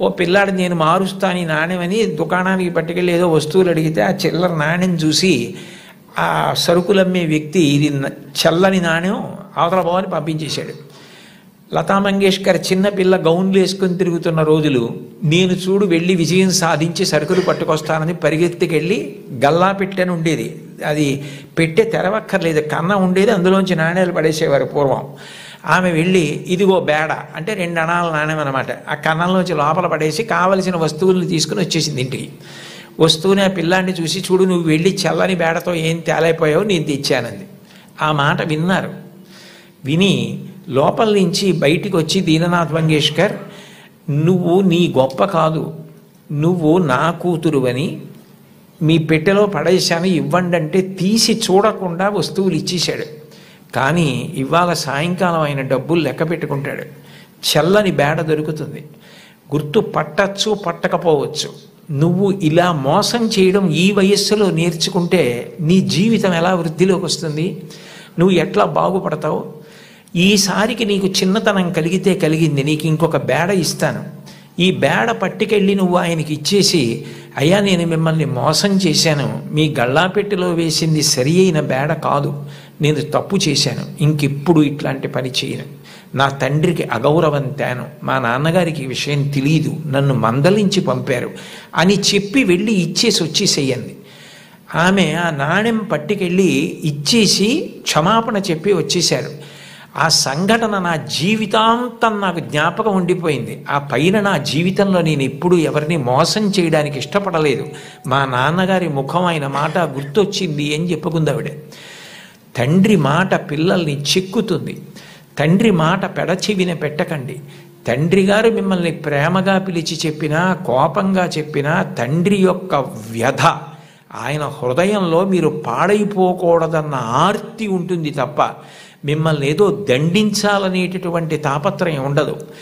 ఓ పిల్లాడు నేను మారుస్తాను ఈ నాణ్యమని దుకాణానికి పట్టుకెళ్ళి ఏదో వస్తువులు అడిగితే ఆ చిల్లర నాణ్యం చూసి ఆ సరుకులమ్మే వ్యక్తి ఇది చల్లని నాణ్యం అవతల పోవని పంపించేశాడు. లతా మంగేష్కర్ చిన్నపిల్ల గౌన్లు వేసుకొని తిరుగుతున్న రోజులు నేను చూడు వెళ్ళి విజయం సాధించి సరుకులు పట్టుకొస్తానని పరిగెత్తికెళ్ళి గల్లా పెట్టెని ఉండేది, అది పెట్టే తెరవక్కర్లేదు, కన్న ఉండేది, అందులోంచి నాణ్యాలు పడేసేవారు పూర్వం. ఆమె వెళ్ళి ఇదిగో బేడ అంటే 2 అణాల నాణ్యం అనమాట, ఆ కన్నంలోంచి లోపల పడేసి కావలసిన వస్తువులను తీసుకుని వచ్చేసింది ఇంటికి. వస్తూనే ఆ పిల్లాన్ని చూసి చూడు నువ్వు వెళ్ళి చల్లని బేడతో ఏం తేలైపోయావు నేను తెచ్చానంది. ఆ మాట విన్నారు. విని లోపల నుంచి బయటికి వచ్చి దీననాథ్ మంగేష్కర్ నువ్వు నీ గొప్ప కాదు, నువ్వు నా కూతురువని మీ పెట్టెలో పడేశాను ఇవ్వండి అంటే తీసి చూడకుండా వస్తువులు ఇచ్చేశాడు. కానీ ఇవాళ సాయంకాలం ఆయన డబ్బులు లెక్క పెట్టుకుంటాడు. చల్లని బేడ దొరుకుతుంది, గుర్తు పట్టచ్చు పట్టకపోవచ్చు. నువ్వు ఇలా మోసం చేయడం ఈ వయస్సులో నేర్చుకుంటే నీ జీవితం ఎలా వృద్ధిలోకి వస్తుంది, నువ్వు ఎట్లా బాగుపడతావు? ఈసారికి నీకు చిన్నతనం కలిగితే కలిగింది, నీకు ఇంకొక బేడ ఇస్తాను, ఈ బేడ పట్టుకెళ్ళి నువ్వు ఆయనకి ఇచ్చేసి అయ్యా నేను మిమ్మల్ని మోసం చేశాను, మీ గళ్ళాపెట్టిలో వేసింది సరి అయిన బేడ కాదు, నేను తప్పు చేశాను, ఇంకెప్పుడు ఇట్లాంటి పని చేయను, నా తండ్రికి అగౌరవం తేను, మా నాన్నగారికి ఈ విషయం తెలియదు, నన్ను మందలించి పంపారు అని చెప్పి వెళ్ళి ఇచ్చేసి వచ్చేసేయండి. ఆమె ఆ నాణ్యం పట్టుకెళ్ళి ఇచ్చేసి క్షమాపణ చెప్పి వచ్చేశారు. ఆ సంఘటన నా జీవితాంతం నాకు జ్ఞాపకం ఉండిపోయింది. ఆ పైన నా జీవితంలో నేను ఎప్పుడు ఎవరిని మోసం చేయడానికి ఇష్టపడలేదు, మా నాన్నగారి ముఖం ఆయన మాట గుర్తొచ్చింది అని చెప్పుకుందావిడే. తండ్రి మాట పిల్లల్ని చిక్కుతుంది, తండ్రి మాట పెడచెవిన పెట్టకండి. తండ్రి గారు మిమ్మల్ని ప్రేమగా పిలిచి చెప్పినా కోపంగా చెప్పినా తండ్రి యొక్క వ్యధ ఆయన హృదయంలో మీరు పాడైపోకూడదన్న ఆర్తి ఉంటుంది తప్ప మిమ్మల్ని ఏదో దండించాలనేటటువంటి తాపత్రయం ఉండదు.